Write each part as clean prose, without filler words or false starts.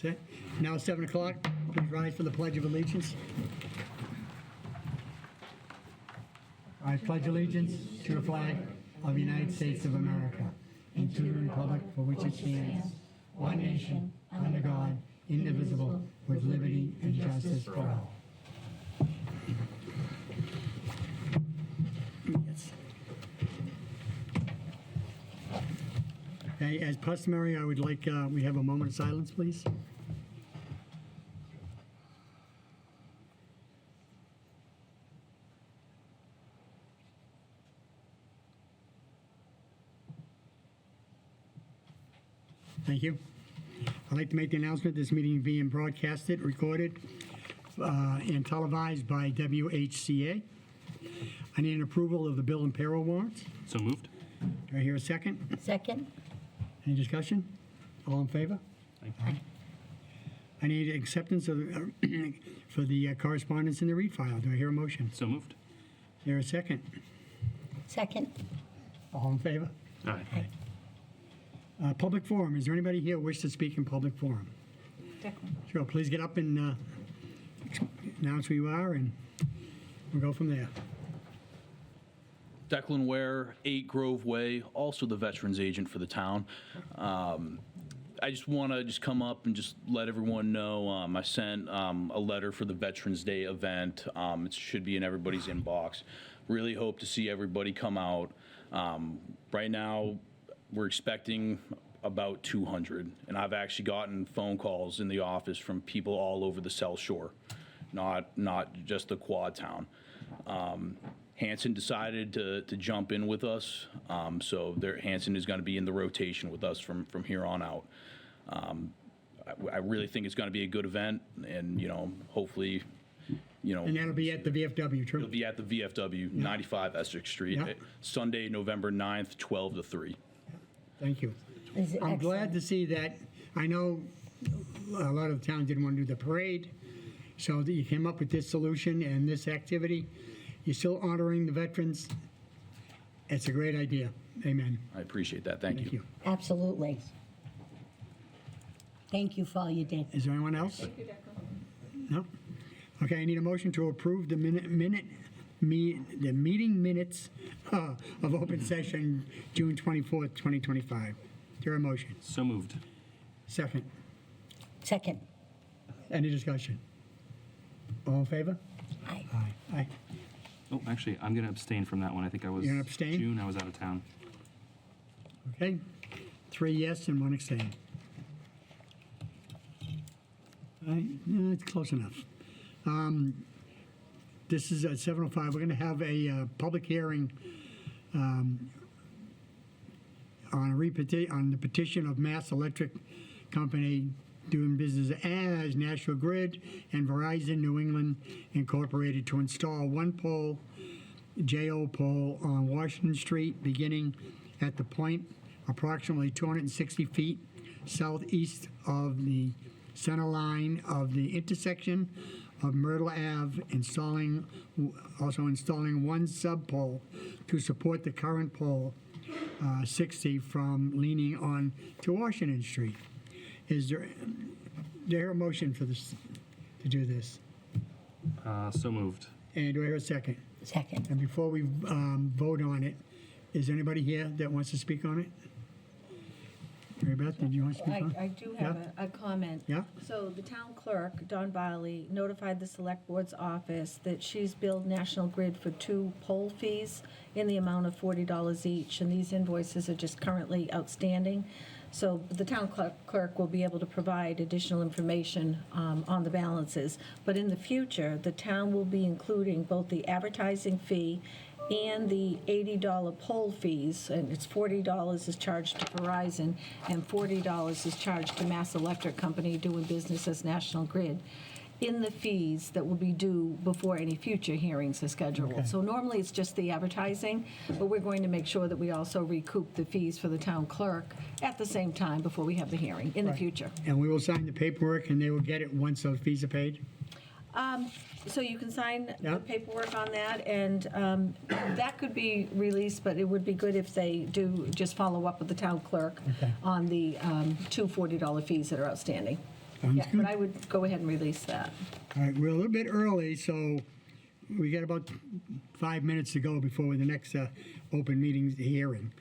That's it. Now it's 7 o'clock. Please rise for the Pledge of Allegiance. I pledge allegiance to the flag of the United States of America and to the republic for which it stands, one nation, under God, indivisible, with liberty and justice for all. Yes. Okay, as customary, I would like, we have a moment of silence, please. Thank you. I'd like to make the announcement this meeting is being broadcasted, recorded, and televised by WHCA. I need an approval of the bill and payroll warrants. So moved. Do I hear a second? Second? Any discussion? All in favor? Thank you. I need acceptance of, for the correspondence in the read file. Do I hear a motion? So moved. Is there a second? Second? All in favor? Aye. Public forum. Is there anybody here who wishes to speak in public forum? Sure, please get up and announce who you are, and we'll go from there. Declan Ware, 8 Grove Way, also the veterans agent for the town. I just want to come up and just let everyone know I sent a letter for the Veterans Day event. It should be in everybody's inbox. Really hope to see everybody come out. Right now, we're expecting about 200, and I've actually gotten phone calls in the office from people all over the South Shore, not just the Quad Town. Hanson decided to jump in with us, so Hanson is going to be in the rotation with us from here on out. I really think it's going to be a good event, and hopefully, And that'll be at the VFW, true? it'll be at the VFW, 95 Essex Street, Yeah. Sunday, November 9th, 12 to 3. Thank you. Is it I'm glad to excellent? see that. I know a lot of the towns didn't want to do the parade, so that you came up with this solution and this activity. You're still honoring the veterans. It's a great idea. Amen. I appreciate that. Thank you. Absolutely. Thank you for all you did. Is there anyone else? No? Okay, I need a motion to approve the the meeting minutes of open session, June 24th, 2025. Is there a motion? So moved. Second. Second? Any discussion? All in favor? Aye. Aye. Aye. Oh, actually, I'm going to abstain from that one. I think I was You're gonna abstain? June. I was out of town. Okay. 3 yes and 1 abstain. All right, yeah, it's close enough. This is at 7:05. We're going to have a public hearing on the petition of Mass Electric Company doing business as National Grid and Verizon New England Incorporated to install one pole, JO pole on Washington Street, beginning at the point approximately 260 feet southeast of the center line of the intersection of Myrtle Ave, also installing one sub-pole to support the current pole 60 from leaning on to Washington Street. Is there a motion for this, to do this? So moved. And do I hear a second? Second? And before we vote on it, is there anybody here that wants to speak on it? Mary Beth, did you want to speak on it? I do have Yeah. a comment. Yeah? So the town clerk, Don Barley, notified the select board's office that she's billed National Grid for 2 poll fees in the amount of $40 each, and these invoices are just currently outstanding. So the town clerk will be able to provide additional information on the balances. But in the future, the town will be including both the advertising fee and the $80 poll fees, and it's $40 is charged to Verizon, and $40 is charged to Mass Electric Company doing business as National Grid, in the fees that will be due before any future hearings are scheduled. Okay. So normally it's just the advertising, but we're going to make sure that we also recoup the fees for the town clerk at the same time before we have the hearing in the future. And we will sign the paperwork, and they will get it once those fees are paid? So you can sign Yeah. the paperwork on that, and that could be released, but it would be good if they do just follow up with the town clerk Okay. on the two $40 fees that are outstanding. Sounds Yeah, good. but I would go ahead and release that. All right, we're a little bit early, so we got about 5 minutes to go before the next open meeting hearing.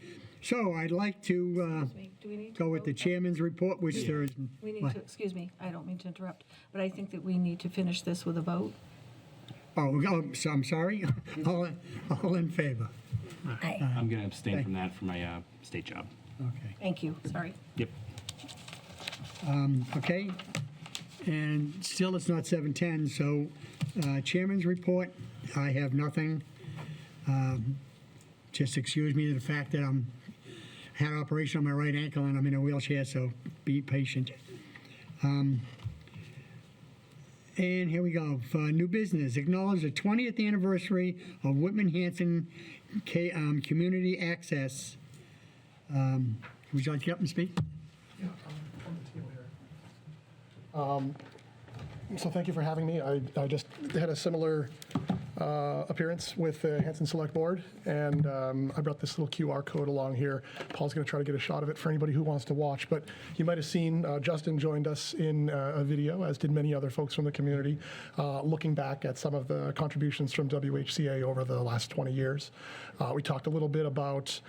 So I'd like to Do we need to go with the vote? chairman's report, which there is. We need what? to, excuse me, I don't mean to interrupt, but I think that we need to finish this with a vote. So I'm sorry. All in favor? Aye. I'm going to abstain from that for my state job. Okay. Thank you, sorry. Yep. Okay. And still, it's not 7:10, so chairman's report, I have nothing. Just excuse me to the fact that had an operation on my right ankle and I'm in a wheelchair, so be patient. And here we go. For new business, acknowledge the 20th anniversary of Whitman Hanson Community Access. Would you like to get up and speak? Yeah, I'm the team here. So thank you for having me. I just had a similar appearance with the Hanson Select Board, and I brought this little QR code along here. Paul's going to try to get a shot of it for anybody who wants to watch, but you might have seen Justin joined us in a video, as did many other folks from the community, looking back at some of the contributions from WHCA over the last 20 years. We talked a little bit about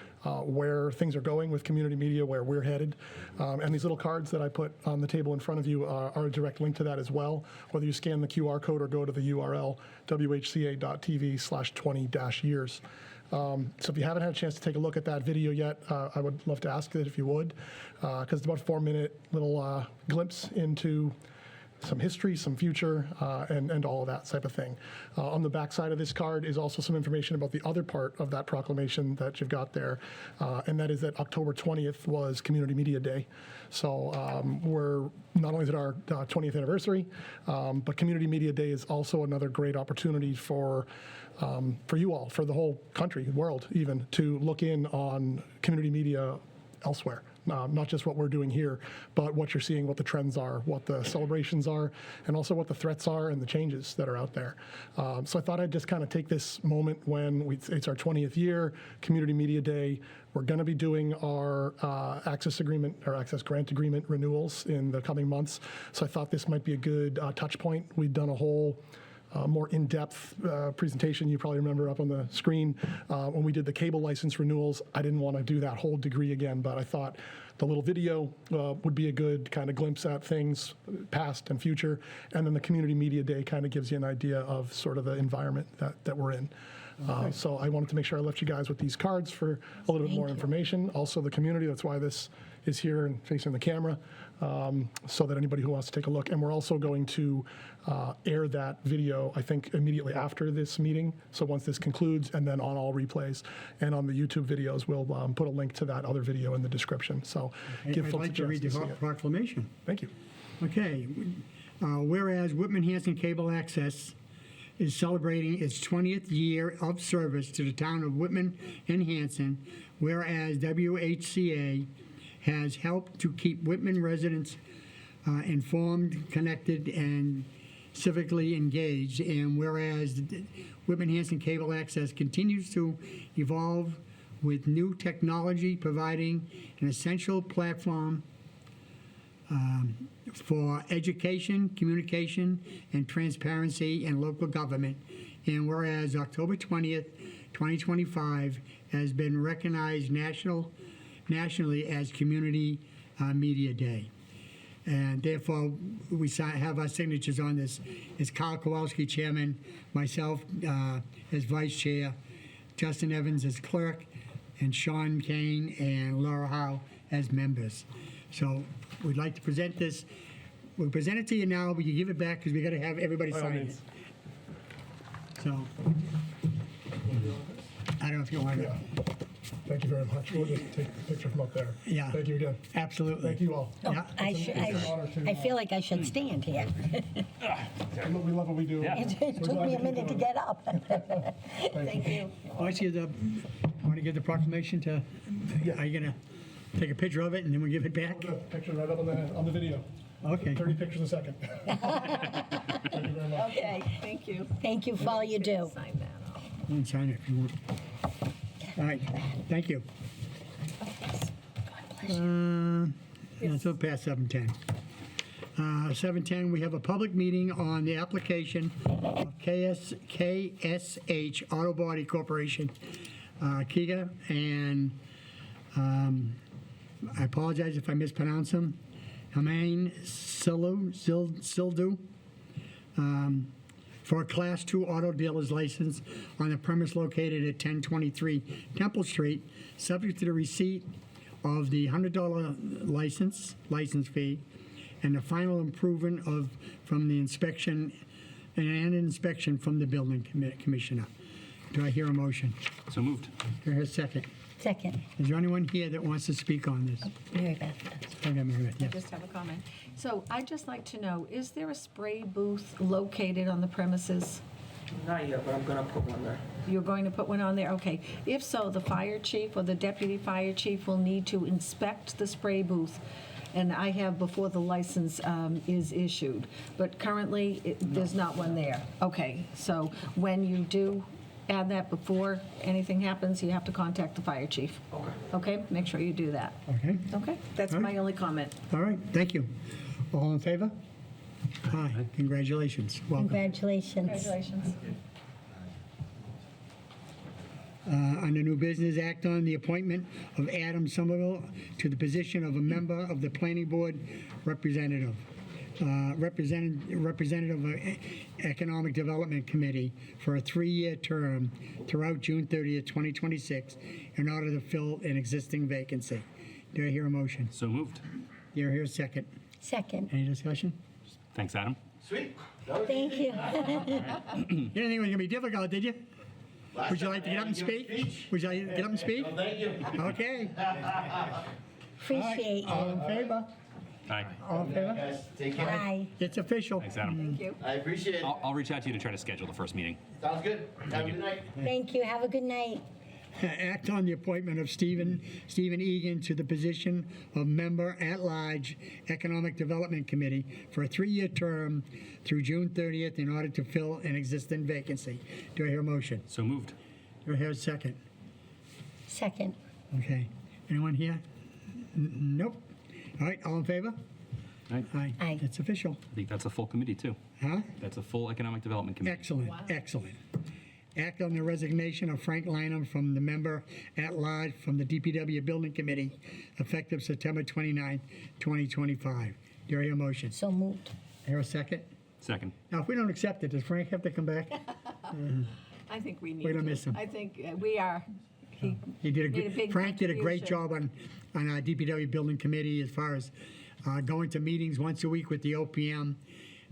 where things are going with community media, where we're headed, and these little cards that I put on the table in front of you are a direct link to that as well. Whether you scan the QR code or go to the URL whca.tv/20-years. So if you haven't had a chance to take a look at that video yet, I would love to ask that if you would, because it's about a 4-minute little glimpse into some history, some future, and all of that type of thing. On the back side of this card is also some information about the other part of that proclamation that you've got there, and that is that October 20th was Community Media Day. So we're not only is it our 20th anniversary, but Community Media Day is also another great opportunity for you all, for the whole country, world even, to look in on community media elsewhere. Not just what we're doing here, but what you're seeing, what the trends are, what the celebrations are, and also what the threats are and the changes that are out there. So I thought I'd just kind of take this moment when it's our 20th year, Community Media Day. We're going to be doing our access grant agreement renewals in the coming months. So I thought this might be a good touch point. We've done a whole more in-depth presentation, you probably remember up on the screen, when we did the cable license renewals. I didn't want to do that whole degree again, but I thought the little video would be a good kind of glimpse at things past and future, and then the Community Media Day kind of gives you an idea of sort of the environment that we're in. So I wanted to make sure I left you guys with these cards for a little bit more information. Also the community, that's why this is here and facing the camera, so that anybody who wants to take a look. And we're also going to air that video, I think, immediately after this meeting. So once this concludes, and then on all replays. And on the YouTube videos, we'll put a link to that other video in the description. So give I'd folks like a to chance read to see the it. proclamation. Thank you. Okay. Whereas Whitman Hanson Cable Access is celebrating its 20th year of service to the town of Whitman and Hanson, whereas WHCA has helped to keep Whitman residents informed, connected, and civically engaged, and whereas Whitman Hanson Cable Access continues to evolve with new technology, providing an essential platform for education, communication, and transparency in local government. And whereas October 20th, 2025 has been recognized nationally as Community Media Day. And therefore, we have our signatures on this. It's Kyle Kowalski, chairman, myself as vice chair, Justin Evans as clerk, and Sean Kane and Laura Howe as members. So we'd like to present this. We'll present it to you now, but you give it back because we got to have everybody By all sign it. means. So, I don't know if you want Yeah. to. Thank you very much. We'll just take a picture from up there. Yeah. Thank you again. Absolutely. Thank you all. Yeah. I feel like I should stand here. We love what we do. Yeah. It took me a minute to get up. Thank you. Oh, I see want to give the proclamation to, are you going to take a picture of it and then we'll give it back? Good. Picture right up on the video. Okay. 30 pictures a second. Thank you very much. Okay, thank you. Thank you for all you do. Sign that off. You can sign it if you want. All right, thank you. Yeah, it's a little past 7:10. 7:10, we have a public meeting on the application of KSH Auto Body Corporation, Kiga, and I apologize if I mispronounce them, Hamain Sildu, for a Class 2 auto dealer's license on the premise located at 1023 Temple Street, subject to the receipt of the $100 license fee and the final improvement from the inspection and inspection from the building commissioner. Do I hear a motion? So moved. Do I hear a second? Second. Is there anyone here that wants to speak on this? Mary Beth. Okay, Mary Beth, I yeah. just have a comment. So I'd just like to know, is there a spray booth located on the premises? Not yet, but I'm gonna put one there. You're going to put one on there? Okay. If so, the fire chief or the deputy fire chief will need to inspect the spray booth, and I have before the license is issued. But currently, there's not one there. Okay, so when you do add that before anything happens, you have to contact the fire chief. Okay. Okay? Make sure you do that. Okay, Okay? That's All right. my only comment. all right, thank you. All in favor? Aye, congratulations, welcome. Congratulations. Congratulations. Under new business, act on the appointment of Adam Somerville to the position of a member of the planning board representative of Economic Development Committee for a 3-year term throughout June 30th, 2026, in order to fill an existing vacancy. Do I hear a motion? So moved. Do I hear a second? Second. Any discussion? Thanks, Adam. Sweet. Thank you. You didn't think it was going to be difficult, did you? Would you like to get up and speak? Would you like to get up and speak? Thank you. Okay. Appreciate All you. in favor? Aye. All in favor? Guys, take care. Bye. It's official. Thanks, Adam. Thank you. I appreciate it. I'll reach out to you to try to schedule the first meeting. Sounds good. Have a good night. Thank you. Have a good night. Act on the appointment of Stephen Egan to the position of Member at Large Economic Development Committee for a 3-year term through June 30th in order to fill an existing vacancy. Do I hear a motion? So moved. Do I hear a second? Second. Okay. Anyone here? Nope. All right, all in favor? Aye. Aye. Aye. It's official. I think that's a full committee, too. Huh? That's a full Economic Development Committee. Excellent, excellent. Act on the resignation of Frank Lineham from the member at large from the DPW Building Committee effective September 29, 2025. Do I hear a motion? So moved. Hear a second? Second. Now, if we don't accept it, does Frank have to come back? I think we need We're to. gonna miss him. I think we are. He He did a made a good, big Frank did a great contribution. job on our DPW Building Committee as far as going to meetings once a week with the OPM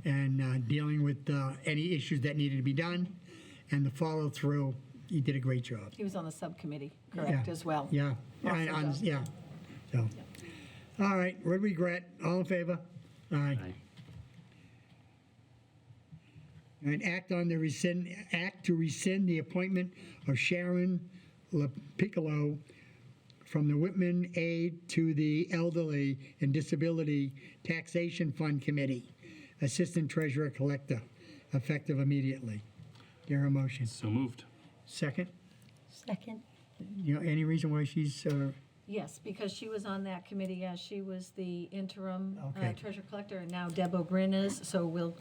and dealing with any issues that needed to be done and the follow through. He did a great job. He was on the subcommittee, correct, Yeah. as well. Yeah, Awesome job. yeah. So, all right, with regret, all in favor? Aye. Aye. And act to rescind the appointment of Sharon LaPiccolo from the Whitman Aid to the Elderly and Disability Taxation Fund Committee, Assistant Treasurer Collector, effective immediately. Do you hear a motion? So moved. Second? Second. You know, any reason why she's, Yes, because she was on that committee, she was the interim Okay. treasurer collector, and now Deb O'Brien is, so we'll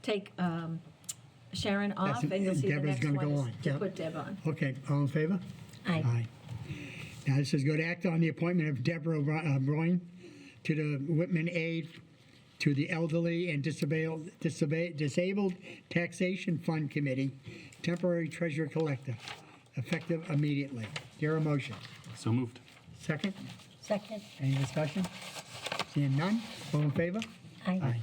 take Sharon off, That's- and you'll see the Deborah's next gonna one go is on, to yeah. put Deb on. okay, all in favor? Aye. Now, this is good. Act on the appointment of Deborah O'Brien to the Whitman Aid to the Elderly and Disabled Taxation Fund Committee, temporary treasurer collector, effective immediately. Do you hear a motion? So moved. Second? Second. Any discussion? Seeing none? All in favor? Aye.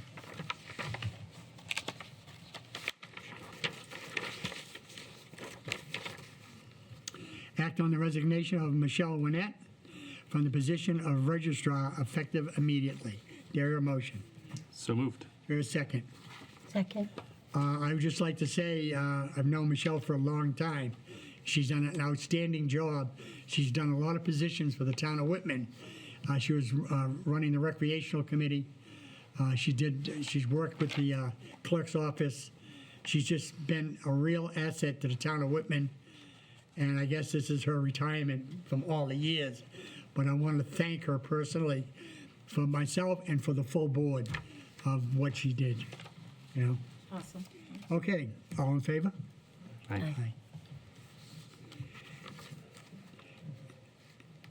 Act on the resignation of Michelle Winnett from the position of registrar, effective immediately. Do you hear a motion? So moved. Here's a second. Second. I would just like to say, I've known Michelle for a long time. She's done an outstanding job. She's done a lot of positions for the town of Whitman. She was running the recreational committee. She's worked with the clerk's office. She's just been a real asset to the town of Whitman. And I guess this is her retirement from all the years. But I want to thank her personally for myself and for the full board. of what she did, you know? Awesome. Okay, all in favor? Aye. Aye.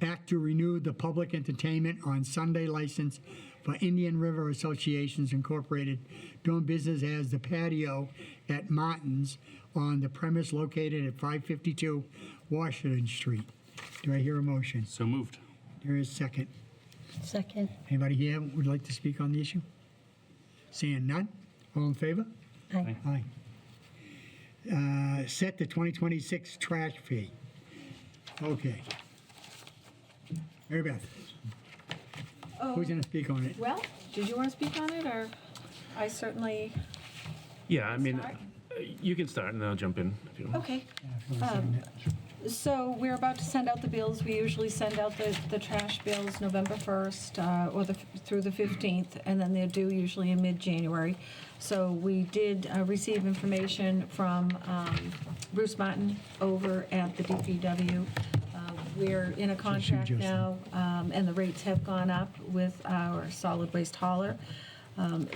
Act to renew the public entertainment on Sunday license for Indian River Associations Incorporated, doing business as the Patio at Martin's on the premise located at 552 Washington Street. Do I hear a motion? So moved. There is second. Second. Anybody here would like to speak on the issue? Seeing none? All in favor? Aye. Aye. Set the 2026 trash fee. Okay. Mary Beth, who's going to speak on it? Well, did you want to speak on it, or I certainly, Yeah, I mean, Start? you can start and then I'll jump in if you want. okay. So we're about to send out the bills. We usually send out the trash bills November 1st or through the 15th, and then they're due usually in mid-January. So we did receive information from Bruce Martin over at the DPW. We're in a contract just- now, and the rates have gone up with our solid waste hauler.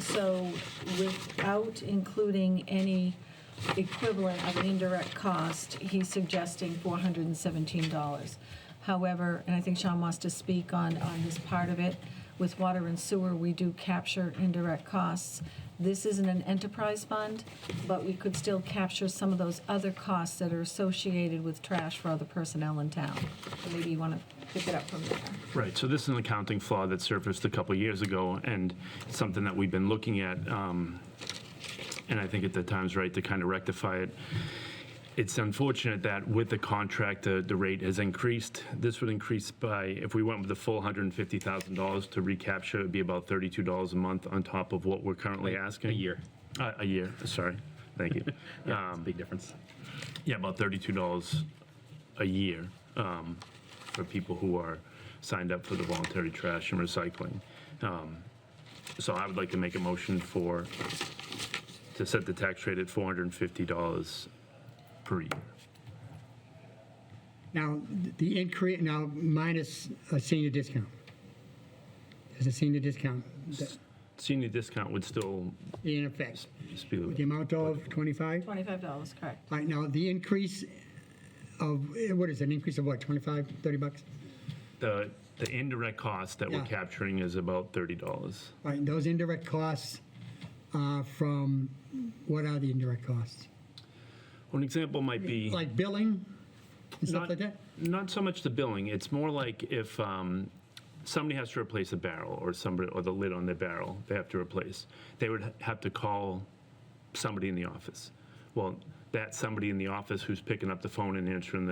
So without including any equivalent of an indirect cost, he's suggesting $417. However, and I think Sean wants to speak on this part of it, with water and sewer, we do capture indirect costs. This isn't an enterprise fund, but we could still capture some of those other costs that are associated with trash for other personnel in town. So maybe you want to pick it up from there. Right, so this is an accounting flaw that surfaced a couple years ago and it's something that we've been looking at. And I think at the time's right to kind of rectify it. It's unfortunate that with the contract, the rate has increased. This would increase by, if we went with the full $150,000 to recapture, it'd be about $32 a month on top of what we're currently asking. A year. A year, sorry. Thank you. Yeah, it's a big difference. Yeah, about $32 a year for people who are signed up for the voluntary trash and recycling. So I would like to make a motion to set the tax rate at $450 per year. Now, the increase, now minus a senior discount. There's a senior discount that- Senior discount would still in effect. just be The amount of 25? $25, correct. All right, now, the increase of, what is it, an increase of what, 25, 30 bucks? the indirect cost that we're Yeah. capturing is about $30. All right, those indirect costs from, what are the indirect costs? One example might be. Like billing and stuff Not- like that? Not so much the billing. It's more like if somebody has to replace a barrel or the lid on their barrel, they have to replace. They would have to call somebody in the office. Well, that somebody in the office who's picking up the phone and answering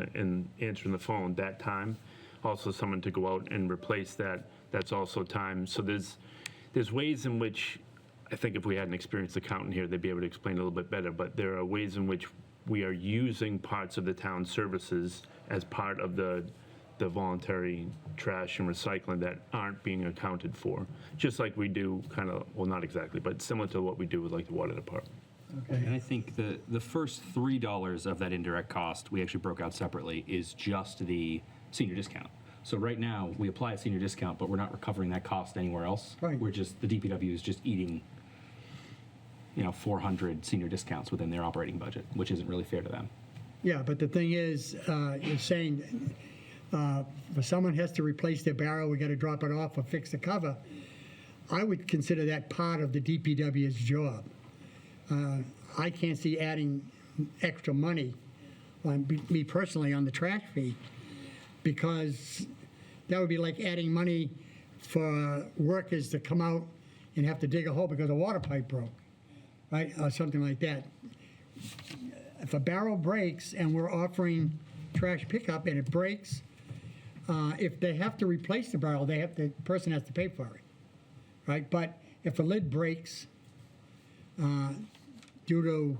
the phone that time, also someone to go out and replace that. That's also time. So there's ways in which I think if we had an experienced accountant here, they'd be able to explain a little bit better. But there are ways in which we are using parts of the town services as part of the voluntary trash and recycling that aren't being accounted for. Just like we do kind of, well, not exactly, but similar to what we do with like the water department. And I think the first $3 of that indirect cost, we actually broke out separately, is just the senior discount. So right now, we apply a senior discount, but we're not recovering that cost anywhere else. Right. We're just, the DPW is just eating, 400 senior discounts within their operating budget, which isn't really fair to them. Yeah, but the thing is, you're saying if someone has to replace their barrel, we got to drop it off or fix the cover. I would consider that part of the DPW's job. I can't see adding extra money, me personally, on the trash fee, because that would be like adding money for workers to come out and have to dig a hole because a water pipe broke, right, or something like that. If a barrel breaks and we're offering trash pickup and it breaks, if they have to replace the barrel, the person has to pay for it, right? But if a lid breaks due to,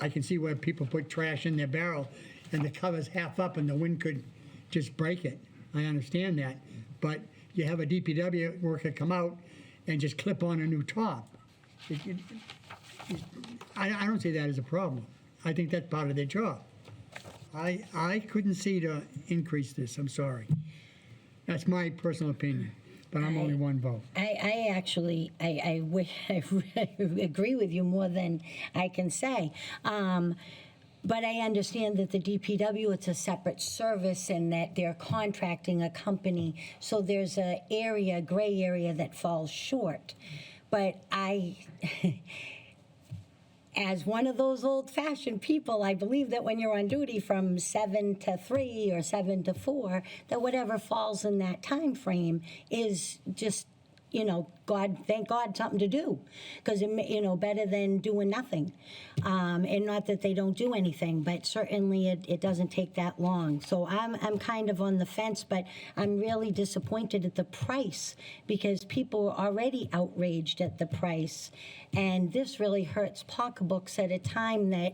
I can see where people put trash in their barrel and the cover's half up and the wind could just break it. I understand that. But you have a DPW worker come out and just clip on a new top. I don't see that as a problem. I think that's part of their job. I couldn't see to increase this, I'm sorry. That's my personal opinion. but I'm only one vote. I actually, I agree with you more than I can say. But I understand that the DPW, it's a separate service and that they're contracting a company. So there's a gray area that falls short. But as one of those old-fashioned people, I believe that when you're on duty from 7 to 3 or 7 to 4, that whatever falls in that time frame is just, thank God, something to do. Because, better than doing nothing. And not that they don't do anything, but certainly it doesn't take that long. So I'm kind of on the fence, but I'm really disappointed at the price because people are already outraged at the price. And this really hurts pocketbooks at a time that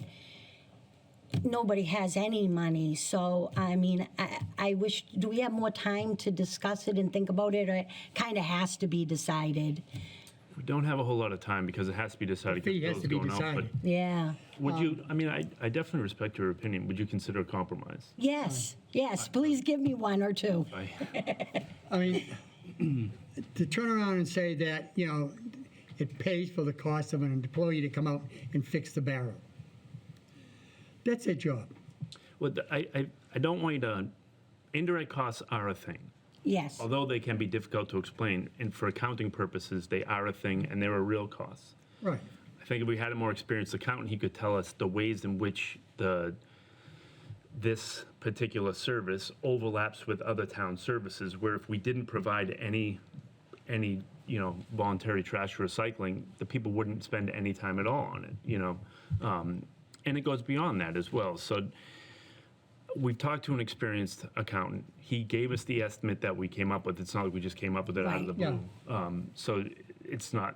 nobody has any money. So, I mean, I wish, do we have more time to discuss it and think about it, or it kind of has to be decided? We don't have a whole lot of time because it has to be decided. The fee because has to bills be going out, but decided. Yeah. would you, I mean, I definitely respect your opinion. Would you consider a compromise? Yes, please give me one or two. I mean, to turn around and say that, it pays for the cost of an employee to come out and fix the barrel. That's their job. Well, I don't want you to, indirect costs are a thing. Yes. Although they can be difficult to explain, and for accounting purposes, they are a thing and they're a real cost. Right. I think if we had a more experienced accountant, he could tell us the ways in which this particular service overlaps with other town services, where if we didn't provide any voluntary trash recycling, the people wouldn't spend any time at all on it, and it goes beyond that as well. So we've talked to an experienced accountant. He gave us the estimate that we came up with. It's not like we just came up with it out of the Right. blue. So it's not,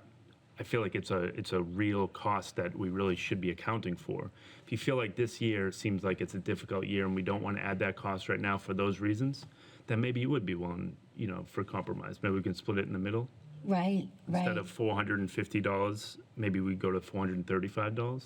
I feel like it's a real cost that we really should be accounting for. If you feel like this year seems like it's a difficult year and we don't want to add that cost right now for those reasons, then maybe you would be willing, for compromise. Maybe we can split it in the middle. Right. Instead of $450, maybe we go to $435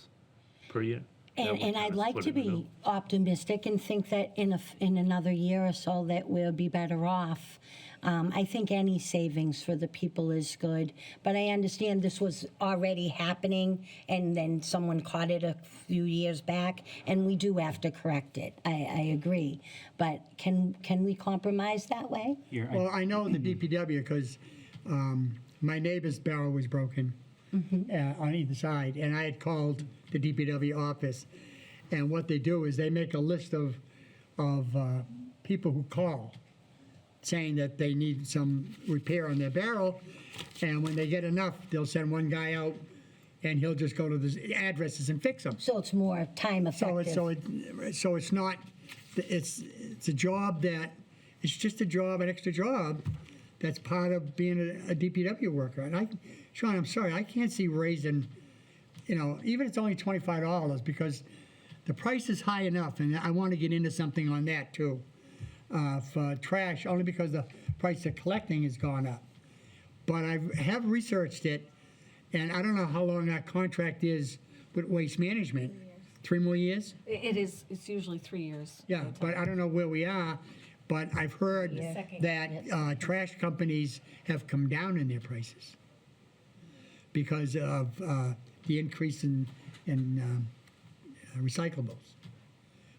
per year. That would And kinda I'd like split to it in the be middle. optimistic and think that in another year or so that we'll be better off. I think any savings for the people is good, but I understand this was already happening, and then someone caught it a few years back, and we do have to correct it. I agree, but can we compromise that way? Here, Well, I know the DPW because my neighbor's barrel was broken on either side, and I had called the DPW office, and what they do is they make a list of people who call, saying that they need some repair on their barrel, and when they get enough, they'll send one guy out, and he'll just go to the addresses and fix them. So it's more time effective. So it's not, it's a job that, it's just a job, an extra job that's part of being a DPW worker. And Sean, I'm sorry, I can't see raising, even if it's only $25, because the price is high enough, and I want to get into something on that too, for trash, only because the price of collecting has gone up. But I have researched it, and I don't know how long that contract is with Waste Management. 3 more years? It's usually 3 years. Yeah, but I don't know where we are, but I've heard Second. that trash companies have come down in their prices because of the increase in recyclables.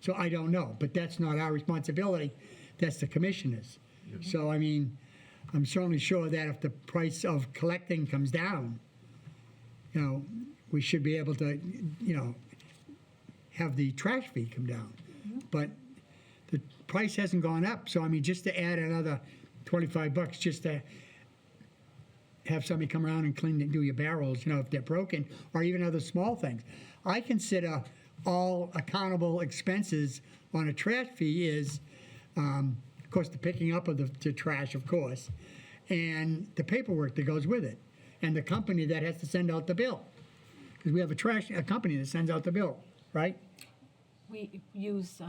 So I don't know, but that's not our responsibility, that's the commissioners. So, I mean, I'm certainly sure that if the price of collecting comes down, we should be able to, have the trash fee come down. But the price hasn't gone up, so I mean, just to add another $25 just to have somebody come around and clean and do your barrels, if they're broken, or even other small things. I consider all accountable expenses on a trash fee is, of course, the picking up of the trash, of course, and the paperwork that goes with it, and the company that has to send out the bill. Because we have a company that sends out the bill, right? We use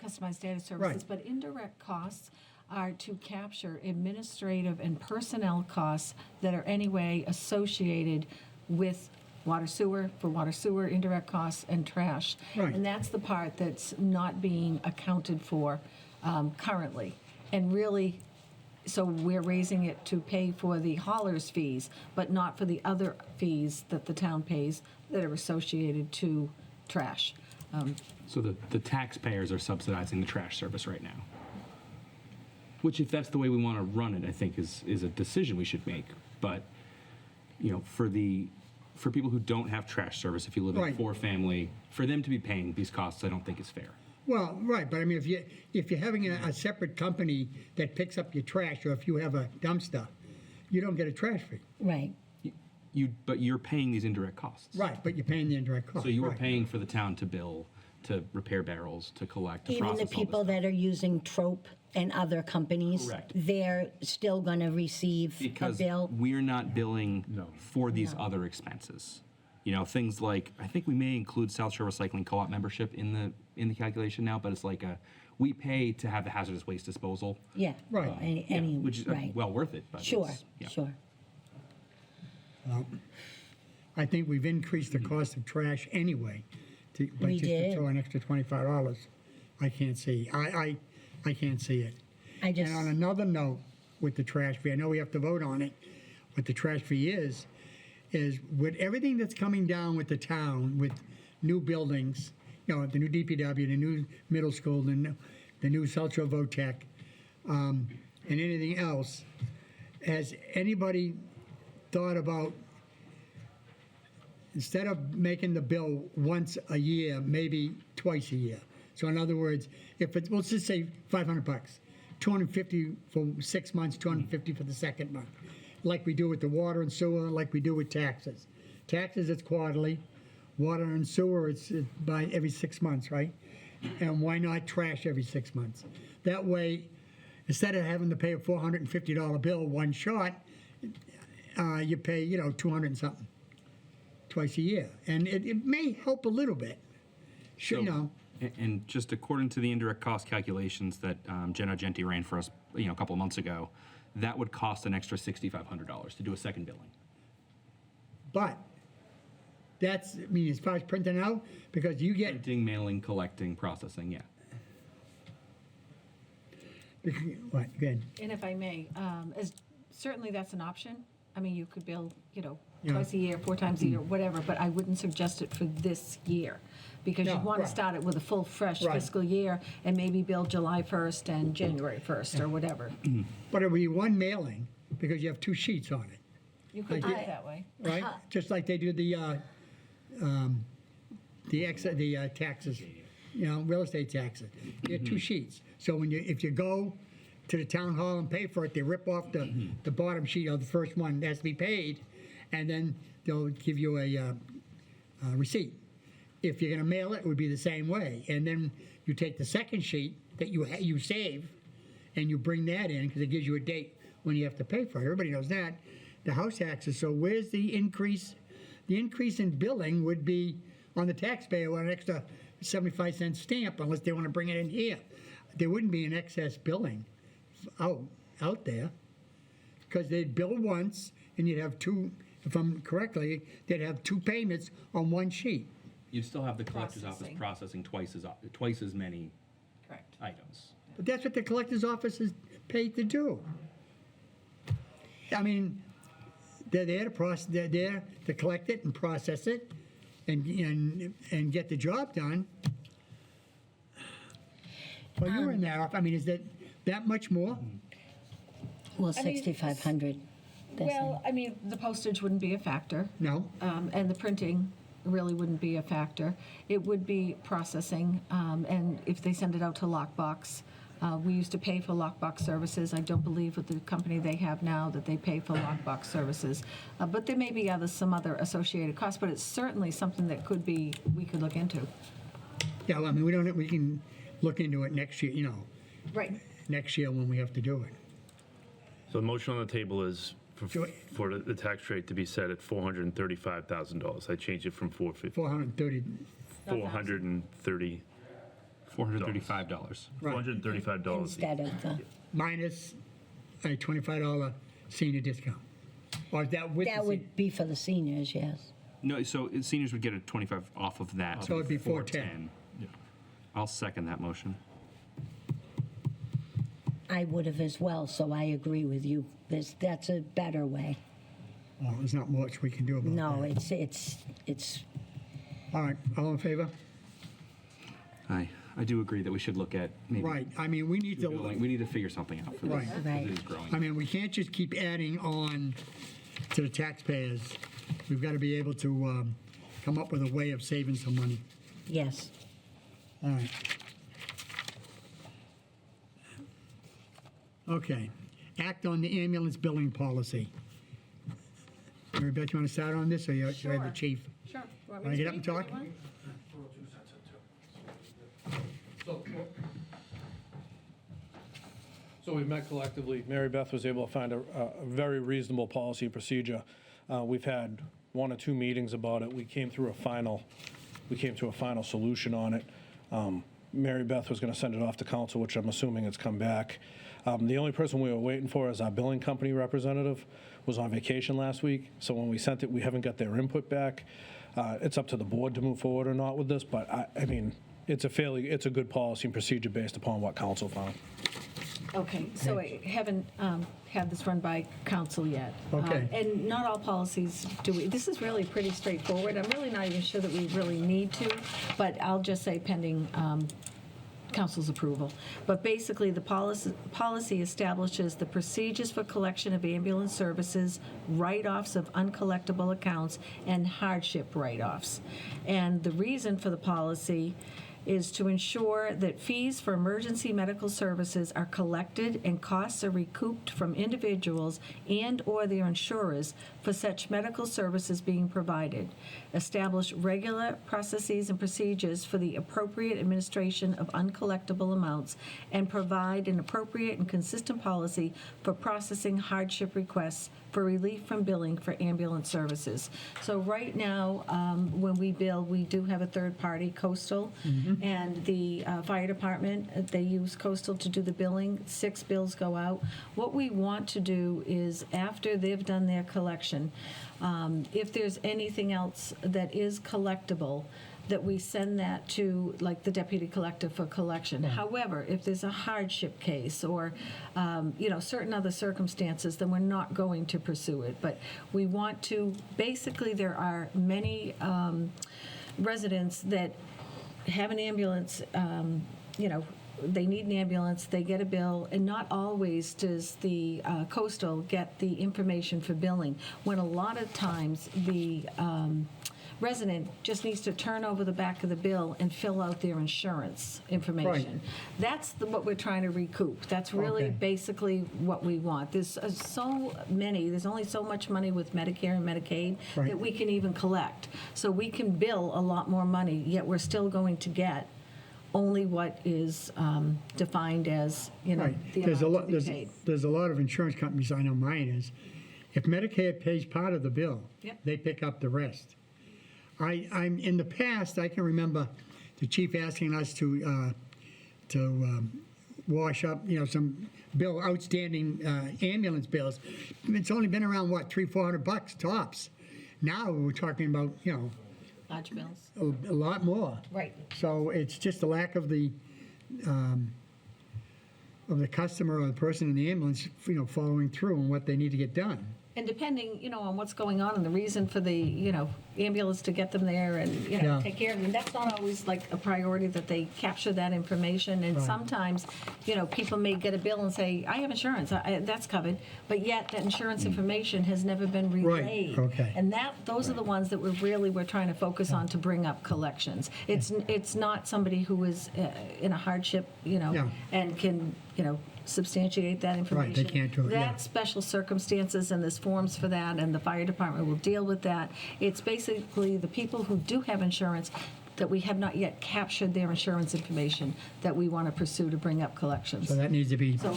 customized data services, Right. but indirect costs are to capture administrative and personnel costs that are anyway associated with water sewer, indirect costs, and trash. Right. And that's the part that's not being accounted for currently. And really, So we're raising it to pay for the hauler's fees, but not for the other fees that the town pays that are associated to trash. So the taxpayers are subsidizing the trash service right now. Which, if that's the way we want to run it, I think is a decision we should make. But, you know, for people who don't have trash service, if you live in a Right. four-family, for them to be paying these costs, I don't think is fair. Well, right, but I mean, if you're having a separate company that picks up your trash, or if you have a dumpster, you don't get a trash fee. Right. But you're paying these indirect costs. Right, but you're paying the indirect cost. So you are right. paying for the town to bill, to repair barrels, to collect, to Even process the all this people stuff. that are using Trope and other companies, Correct. they're still going to receive a Because bill. we're not billing for these other expenses. You know, things like, I think we may include South Shore Recycling Co-op membership in the calculation now, but it's like we pay to have the hazardous waste disposal. Yeah. Right. Any, Which is right. well worth it. But Sure, it's- yeah. sure. I think we've increased the cost of trash anyway. But We just to did. throw an extra $25, I can't see. I can't see it. I just, And on another note, with the trash fee, I know we have to vote on it. What the trash fee is with everything that's coming down with the town, with new buildings, you know, the new DPW, the new middle school, the new South Shore VOTEC, and anything else, has anybody thought about, instead of making the bill once a year, maybe twice a year? So in other words, if it's, let's just say $500, 250 for 6 months, 250 for the second month, like we do with the water and sewer, like we do with taxes. Taxes, it's quarterly. Water and sewer, it's by every 6 months, right? And why not trash every 6 months? That way, instead of having to pay a $450 bill one shot, you pay, you know, 200 and something twice a year. And it may help a little bit. Sure, you know. And just according to the indirect cost calculations that Jenna Genti ran for us, you know, a couple of months ago, that would cost an extra $6,500 to do a second billing. But that's, I mean, as far as printing out, because you get, Printing, mailing, collecting, processing, yeah. what, good. And if I may, certainly that's an option. I mean, you could bill, you know, Yeah. twice a year, 4 times a year, whatever, but I wouldn't suggest it for this year. Because No, you'd want to right. start it with a full, fresh Right. fiscal year and maybe bill July 1st and January 1st or whatever. But it would be one mailing, because you have 2 sheets on it, You could do it that way. right? Just like they do the taxes, you know, real estate taxes. You have 2 sheets. So if you go to the town hall and pay for it, they rip off the bottom sheet of the first one that has to be paid, and then they'll give you a receipt. If you're going to mail it, it would be the same way. And then you take the second sheet that you save, and you bring that in, because it gives you a date when you have to pay for it. Everybody knows that. The house taxes. So where's the increase? The increase in billing would be on the taxpayer with an extra 75-cent stamp, unless they want to bring it in here. There wouldn't be an excess billing out there, because they'd bill once, and you'd have 2, if I'm correctly, they'd have 2 payments on one sheet. You'd still have the collector's office Processing. processing twice as many Correct. items. But that's what the collector's office is paid to do. I mean, they're there to process, they're there to collect it and process it and get the job done. Well, you were in that office, I mean, is that much more? well, I mean, 6,500. they're saying. Well, I mean, the postage wouldn't be a factor. No? And the printing really wouldn't be a factor. It would be processing, and if they send it out to Lockbox. We used to pay for Lockbox services. I don't believe with the company they have now that they pay for Lockbox services. But there may be some other associated costs, but it's certainly something that we could look into. Yeah, well, I mean, we can look into it next year, you know, Right. next year when we have to do it. So the motion on the table is Sure. for the tax rate to be set at $435,000. I changed it from 450, 430, 430, $435. right, $435. Instead of the, minus a $25 senior discount. Or is that with the that senior? would be for the seniors, yes. No, so seniors would get a 25 off of that. So it'd be 410. I'll second that motion. I would have as well, so I agree with you. That's a better way. Well, there's not much we can do about that. No, it's, All right, all in favor? I do agree that we should look at maybe. Right, I mean, we need to, We need to figure something out for this. Right. because Right. It is growing. I mean, we can't just keep adding on to the taxpayers. We've got to be able to come up with a way of saving some money. yes. All right. Okay, act on the ambulance billing policy. Mary Beth, you want to start on this, or you have the Sure. chief? Sure. Want to get up and talk? So we met collectively. Mary Beth was able to find a very reasonable policy and procedure. We've had 1 or 2 meetings about it. We came to a final solution on it. Mary Beth was going to send it off to council, which I'm assuming it's come back. The only person we were waiting for is our billing company representative, was on vacation last week. So when we sent it, we haven't got their input back. It's up to the board to move forward or not with this, but I mean, it's a good policy and procedure based upon what council found. Okay, so I haven't had this run by council yet. Okay. And not all policies do we, this is really pretty straightforward. I'm really not even sure that we really need to, but I'll just say pending council's approval. But basically, the policy establishes the procedures for collection of ambulance services, write-offs of uncollectible accounts, and hardship write-offs. And the reason for the policy is to ensure that fees for emergency medical services are collected and costs are recouped from individuals and/or their insurers for such medical services being provided. Establish regular processes and procedures for the appropriate administration of uncollectible amounts, and provide an appropriate and consistent policy for processing hardship requests for relief from billing for ambulance services. So right now, when we bill, we do have a third party, Coastal, and the fire department, they use Coastal to do the billing. 6 bills go out. What we want to do is, after they've done their collection, if there's anything else that is collectible, that we send that to, like, the deputy collector for collection. However, if there's a hardship case or, certain other circumstances, then we're not going to pursue it. But we want to, basically, there are many residents that have an ambulance, they need an ambulance, they get a bill, and not always does the Coastal get the information for billing, when a lot of times the resident just needs to turn over the back of the bill and fill out their insurance information. That's what we're trying to recoup. That's really Okay. basically what we want. There's there's only so much money with Medicare and Medicaid Right. that we can even collect. So we can bill a lot more money, yet we're still going to get only what is defined as, Right. the There's a amount lot, to be paid. there's a lot of insurance companies, I know mine is, if Medicare pays part of the bill, Yep. they pick up the rest. I'm, in the past, I can remember the chief asking us to wash up, some outstanding ambulance bills. It's only been around, what, $300-400 tops. Now, we're talking about, Large bills. a lot more. Right. So it's just a lack of the customer or the person in the ambulance, following through on what they need to get done. And depending, on what's going on and the reason for the, ambulance to get them there and, Yeah. take care of them, that's not always like a priority that they capture that information. And Right. sometimes, people may get a bill and say, I have insurance, that's covered, but yet that insurance information has never been relayed. okay. And those are the ones that we're trying to focus on to bring up collections. It's not somebody who is in a hardship, Yeah. and can, substantiate that information. can't do it, yeah. That's special circumstances, and there's forms for that, and the fire department will deal with that. It's basically the people who do have insurance that we have not yet captured their insurance information that we want to pursue to bring up collections. So that needs to be, So-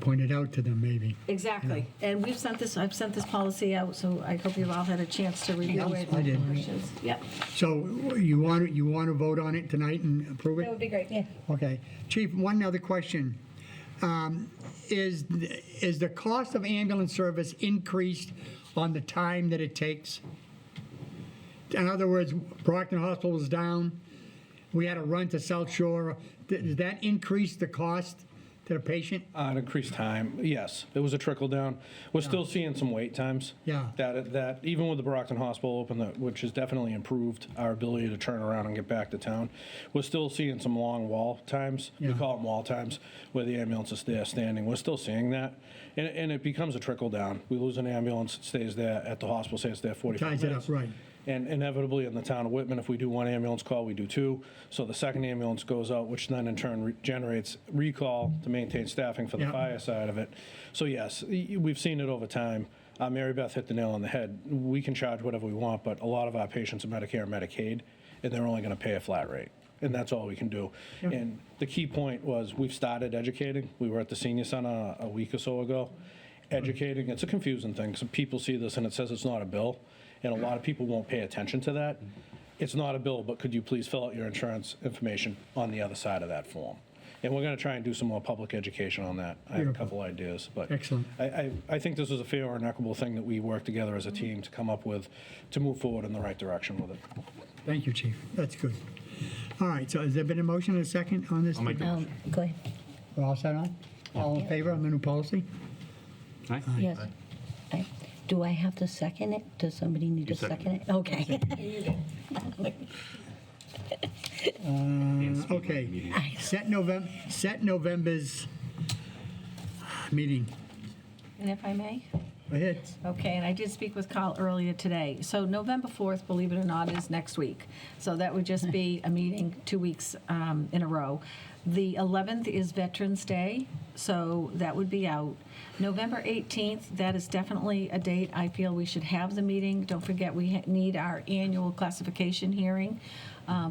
pointed out to them, maybe. Exactly. And I've sent this policy out, so I hope you've all had a chance to review it. I did. Questions? Yep. So you want to vote on it tonight and approve That would it? be great, yeah. Okay. Chief, one other question. Is the cost of ambulance service increased on the time that it takes? In other words, Brockton Hospital was down, we had to run to South Shore. Does that increase the cost to the patient? An increased time, yes. It was a trickle down. We're still seeing some wait times. Yeah. That even with the Brockton Hospital open, which has definitely improved our ability to turn around and get back to town, we're still seeing some long wall times. We Yeah. call them wall times, where the ambulance is there standing. We're still seeing that. And it becomes a trickle down. We lose an ambulance, it stays there at the hospital, stays there 45 Ties minutes. it up, right. And inevitably, in the town of Whitman, if we do one ambulance call, we do two. So the second ambulance goes out, which then in turn generates recall to maintain staffing for the Yeah. fire side of it. So yes, we've seen it over time. Mary Beth hit the nail on the head. We can charge whatever we want, but a lot of our patients are Medicare and Medicaid, and they're only going to pay a flat rate. And that's all we can do. And the key point was we've started educating. We were at the senior center a week or so ago, educating. It's a confusing thing. Some people see this and it says it's not a bill, and a lot of people won't pay attention to that. It's not a bill, but could you please fill out your insurance information on the other side of that form? And we're going to try and do some more public education on that. I have a Beautiful. couple ideas, but Excellent. I think this is a fair and equitable thing that we work together as a team to come up with, to move forward in the right direction with it. Thank you, Chief. That's good. All right, so has there been a motion and a second on this? I'll make the motion. Go ahead. We're all set on? All in favor on the new policy? Aye? Yes. Do I have to second it? Does somebody need to You second second it? Okay. Okay. Set November's meeting. And if I may? Go ahead. Okay, and I did speak with Carl earlier today. So November 4th, believe it or not, is next week. So that would just be a meeting 2 weeks in a row. The 11th is Veterans Day, so that would be out. November 18th, that is definitely a date I feel we should have the meeting. Don't forget, we need our annual classification hearing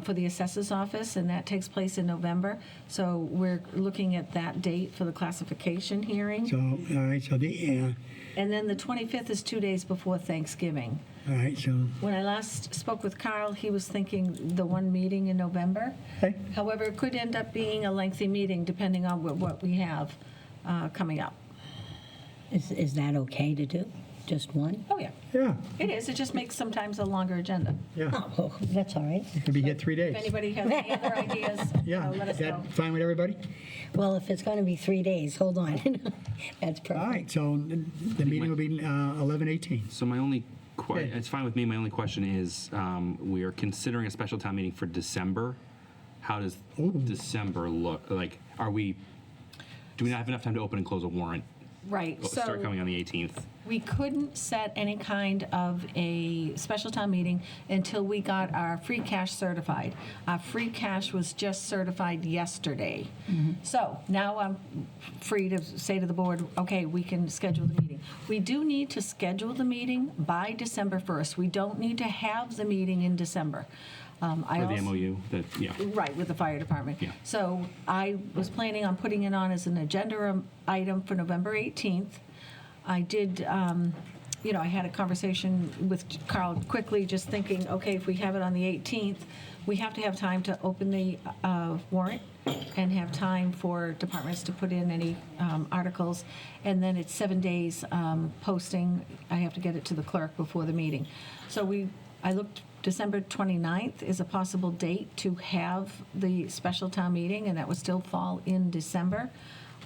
for the assessor's office, and that takes place in November. So we're looking at that date for the classification hearing. So, all right, so And then the 25th is 2 days before Thanksgiving. all right, so, When I last spoke with Carl, he was thinking the one meeting in November. Okay. However, it could end up being a lengthy meeting depending on what we have coming up. Is that okay to do? Just one? Oh, yeah, yeah, it is. It just makes sometimes a longer agenda. yeah. Oh, that's all right. Could be here 3 days. If anybody has any other ideas, Yeah, let is us know. that fine with everybody? Well, if it's going to be 3 days, hold on. That's perfect. All right, so the meeting will be 11/18. So my only, Okay. it's fine with me, my only question is, we are considering a special town meeting for December. How does December look? Like, do we not have enough time to open and close a warrant? Right, Start so coming on the 18th? we couldn't set any kind of a special town meeting until we got our free cash certified. Our free cash was just certified yesterday. So now I'm free to say to the board, okay, we can schedule the meeting. We do need to schedule the meeting by December 1st. We don't need to have the meeting in December. I Or the also- MOU, yeah. Right, with the fire department. Yeah. So I was planning on putting it on as an agenda item for November 18th. I did, I had a conversation with Carl quickly, just thinking, okay, if we have it on the 18th, we have to have time to open the warrant and have time for departments to put in any articles. And then it's 7 days posting. I have to get it to the clerk before the meeting. So I looked, December 29th is a possible date to have the special town meeting, and that would still fall in December.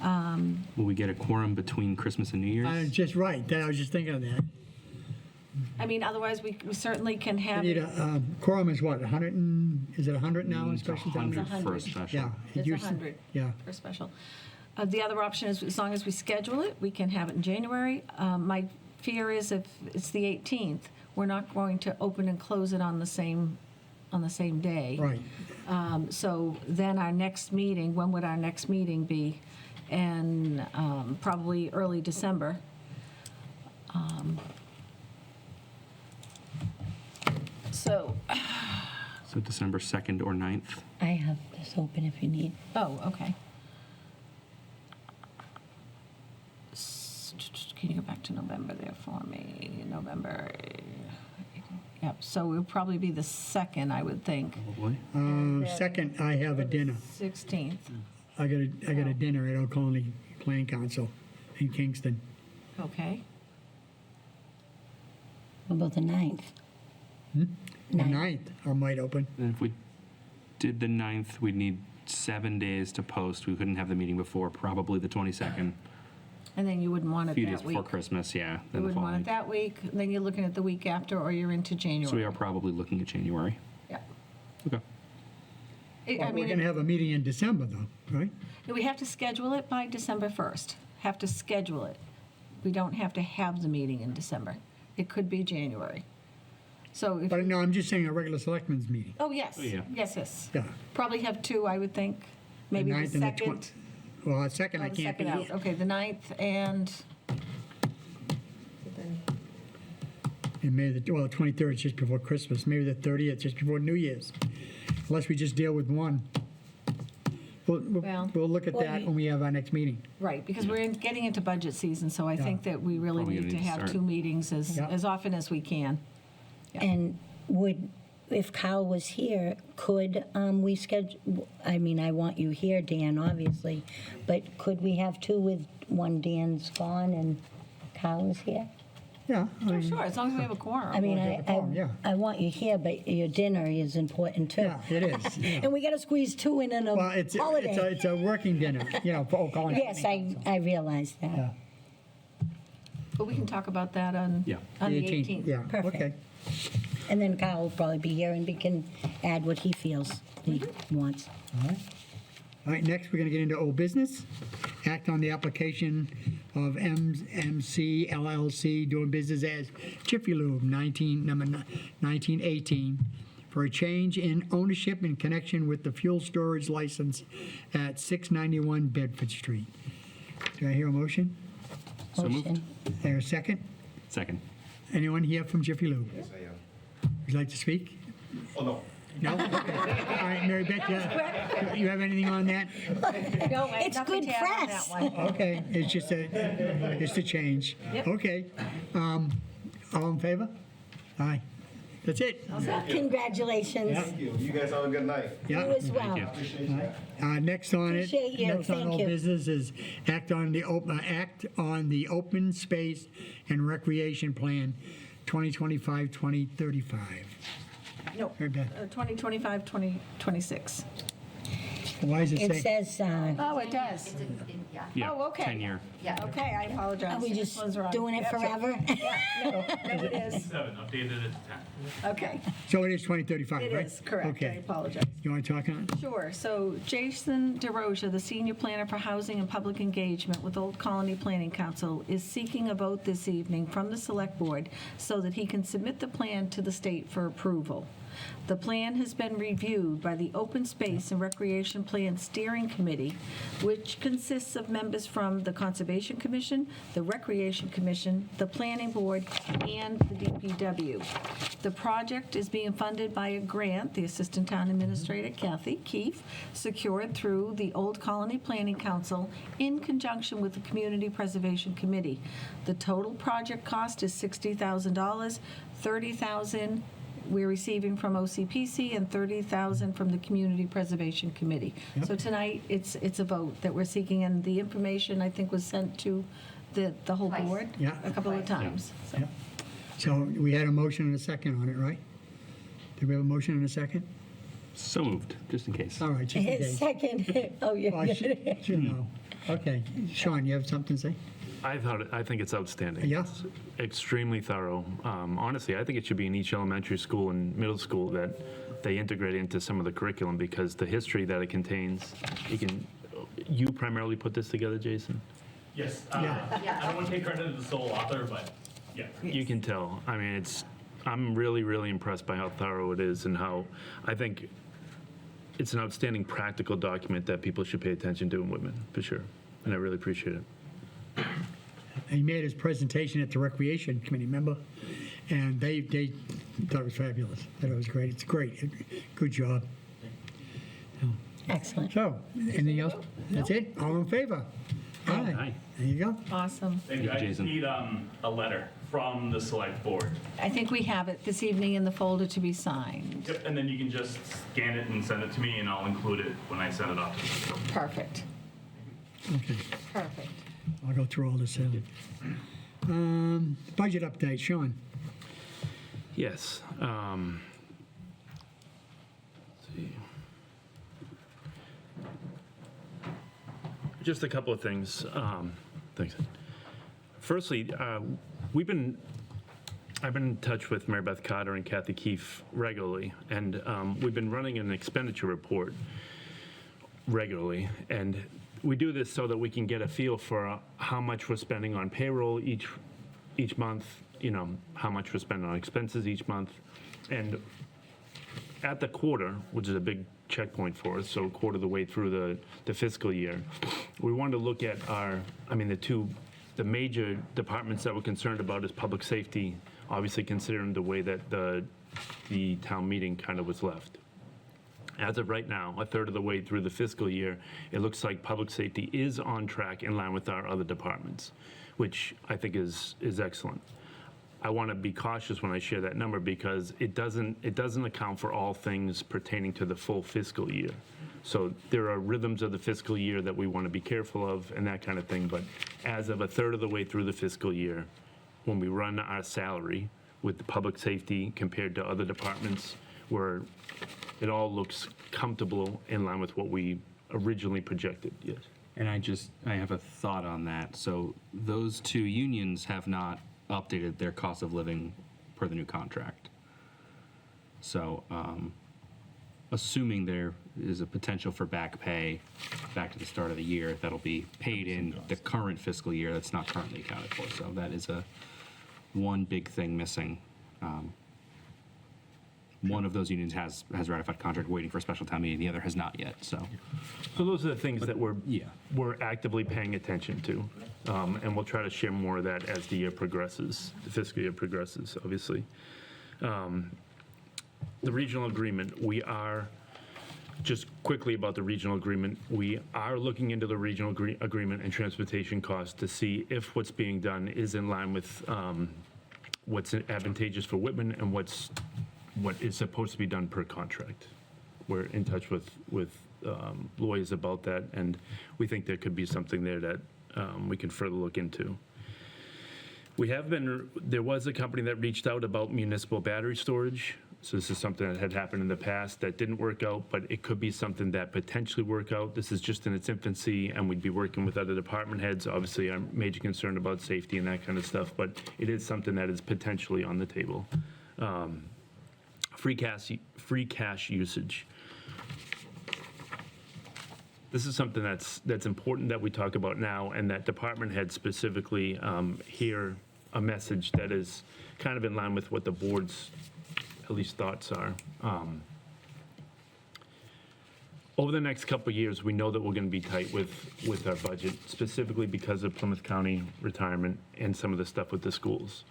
Will we get a quorum between Christmas and New Year's? Just right, I was just thinking of that. I mean, otherwise, we certainly can I have need it. a quorum is what, 100 is it 100 now in It's special town 100 meeting? for a special. Yeah. it It's used to- 100 Yeah, for special. The other option is, as long as we schedule it, we can have it in January. My fear is if it's the 18th, we're not going to open and close it on the same day. right. So then our next meeting, when would our next meeting be? And probably early December. So, So December 2nd or 9th? I have this open if you need. oh, okay. Can you go back to November there for me? November, yep, so it would probably be the 2nd, I would think. Probably. Second, I have a dinner. 16th. I got a dinner at Oconee Plan Council in Kingston. Okay. What about the 9th? The 9th, I might open. And if we did the 9th, we'd need 7 days to post. We couldn't have the meeting before probably the 22nd. And then you wouldn't want A it few days that week. before Christmas, yeah. You Then the wouldn't want following. it that week, then you're looking at the week after, or you're into January. So we are probably looking at January. Yeah. Okay. I We're mean, going to have a meeting in December, though, right? we have to schedule it by December 1st. Have to schedule it. We don't have to have the meeting in December. It could be January. So if, But no, I'm just saying a regular selectmen's meeting. oh, yes, Oh, yeah. yes. Yeah. Probably have two, I would think. Maybe the 9th and the second. Well, the second Oh, I the can't be second out. here. Okay, the 9th and, And maybe the 23rd is just before Christmas, maybe the 30th just before New Year's, unless we just deal with one. Well- We'll look at Well, that you- when we have our next meeting. right, because we're getting into budget season, so I think that we really Probably need gonna to need to have start. two meetings Yeah. as often as we can. And would, if Kyle was here, could we schedule, I mean, I want you here, Dan, obviously, but could we have two with one Dan's gone and Kyle is here? Yeah. I Oh, mean, sure, as long as we have a quorum. I mean, Well, yeah, the problem, yeah. I want you here, but your dinner is important too. Yeah, it is. yeah. And we got to squeeze two in a Well, it's holiday. it's a working dinner, for Old Colony. Yes, I realize that. Yeah. But we can talk about that on Yeah. the 18th. Yeah, Perfect. okay. And then Kyle will probably be here and we can add what he feels he wants. All right, next, we're going to get into old business. Act on the application of MMC LLC doing business as Jiffy Lube, number 1918, for a change in ownership in connection with the fuel storage license at 691 Bedford Street. Do I hear a motion? So moved. Motion. There a second? Second. Anyone here from Jiffy Lube? Yes, I am. Would you like to speak? Oh, no. No? Okay. All right, Mary Beth, you have anything on that? No, I have It's nothing good to add on press. that one. Okay, it's just a change. Yep. Okay. All in favor? Aye. That's it. Congratulations. Yeah. Thank you. You guys have a good night. You Yeah. as well. you. Appreciate that. Next on it, Appreciate you. next on Thank old you. business is act on the open space and recreation plan 2025-2035. No, Mary Beth, 2025, 2026. why does it It say? says, Oh, it does. Yeah. Oh, okay. 10-year. Okay, I apologize. are we just This was wrong. doing it Yep, sure. forever? No, it is. 7, updated it to 10. Okay, So it is 2035, it right? is, correct. I Okay. apologize. You want to talk on it? Sure. So Jason DeRosa, the Senior Planner for Housing and Public Engagement with Old Colony Planning Council, is seeking a vote this evening from the Select Board so that he can submit the plan to the state for approval. The plan has been reviewed by the Open Space and Recreation Plan Steering Committee, which consists of members from the Conservation Commission, the Recreation Commission, the Planning Board, and the DPW. The project is being funded by a grant, the Assistant Town Administrator Kathy Keefe, secured through the Old Colony Planning Council in conjunction with the Community Preservation Committee. The total project cost is $60,000, $30,000 we're receiving from OCPC and $30,000 from the Community Preservation Committee. So tonight, it's a vote that we're seeking, and the information, I think, was sent to the whole board Yeah. a couple of times. So- Yeah. So we had a motion and a second on it, right? Did we have a motion and a second? So moved, just in case. All right, just in case. Second, oh, Oh, I yeah. should know. Okay, Sean, you have something to say? I think it's outstanding. Yeah. It's extremely thorough. Honestly, I think it should be in each elementary school and middle school that they integrate into some of the curriculum, because the history that it contains, you primarily put this together, Jason? Yes. Yeah. I don't want to take credit as the sole author, but yeah. You can tell. I mean, I'm really, really impressed by how thorough it is, and how I think it's an outstanding practical document that people should pay attention to in Whitman, for sure. And I really appreciate it. He made his presentation at the Recreation Committee, remember? And they thought it was fabulous. Thought it was great. It's great. Good job. Excellent. So, anything else? That's it? All in favor? Aye. Aye. There you go. Awesome. Thank you. I just Jason. need a letter from the select board. I think we have it this evening in the folder to be signed. Yep, and then you can just scan it and send it to me, and I'll include it when I send it off to the Perfect, Okay, perfect. I'll go through all this. Budget update, Sean. Yes. Let's see. Just a couple of things. Thanks. Firstly, I've been in touch with Mary Beth Carter and Kathy Keefe regularly, and we've been running an expenditure report regularly. And we do this so that we can get a feel for how much we're spending on payroll each month, how much we're spending on expenses each month. And at the quarter, which is a big checkpoint for us, so a quarter of the way through the fiscal year, we wanted to look at the major departments that we're concerned about is public safety, obviously considering the way that the town meeting kind of was left. As of right now, a third of the way through the fiscal year, it looks like public safety is on track in line with our other departments, which I think is excellent. I want to be cautious when I share that number because it doesn't account for all things pertaining to the full fiscal year. So there are rhythms of the fiscal year that we want to be careful of and that kind of thing. But as of a third of the way through the fiscal year, when we run our salary with the public safety compared to other departments, where it all looks comfortable in line with what we originally projected. Yes. And I have a thought on that. So those two unions have not updated their cost of living per the new contract. So assuming there is a potential for back pay back to the start of the year, that'll be paid in the current fiscal year that's not currently accounted for. So that is one big thing missing. One of those unions has ratified contract waiting for a special town meeting. The other has not yet. So those are the things that we're actively paying attention to, and we'll try to share more of that as the year progresses, the fiscal year progresses, obviously. The regional agreement, just quickly about the regional agreement, we are looking into the regional agreement and transportation costs to see if what's being done is in line with what's advantageous for Whitman and what is supposed to be done per contract. We're in touch with lawyers about that, and we think there could be something there that we can further look into. There was a company that reached out about municipal battery storage. So this is something that had happened in the past that didn't work out, but it could be something that potentially work out. This is just in its infancy, and we'd be working with other department heads. Obviously, I'm major concerned about safety and that kind of stuff, but it is something that is potentially on the table. Free cash usage. This is something that's important that we talk about now, and that department heads specifically hear a message that is kind of in line with what the board's at least thoughts are. Over the next couple of years, we know that we're going to be tight with our budget, specifically because of Plymouth County retirement and some of the stuff with the schools.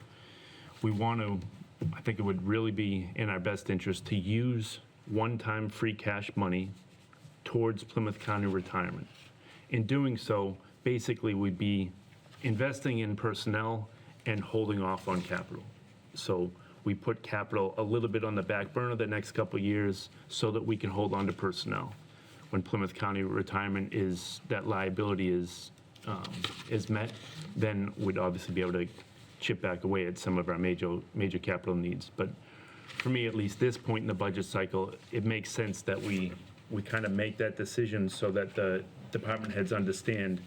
I think it would really be in our best interest to use one-time free cash money towards Plymouth County retirement. In doing so, basically, we'd be investing in personnel and holding off on capital. So we put capital a little bit on the back burner the next couple of years so that we can hold on to personnel. When Plymouth County retirement that liability is met, then we'd obviously be able to chip back away at some of our major capital needs. But for me, at least this point in the budget cycle, it makes sense that we kind of make that decision so that the department heads understand,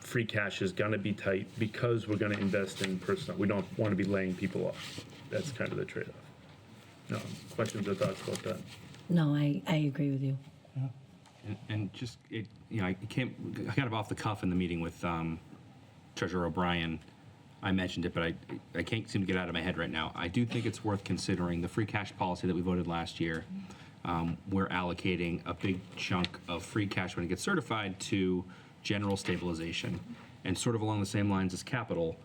free cash is going to be tight because we're going to invest in personnel. We don't want to be laying people off. That's kind of the trade-off. No, questions or thoughts about that? No, I agree with you. And just I came kind of off the cuff in the meeting with Treasurer O'Brien. I mentioned it, but I can't seem to get it out of my head right now. I do think it's worth considering the free cash policy that we voted last year. We're allocating a big chunk of free cash when it gets certified to general stabilization. And sort of along the same lines as capital,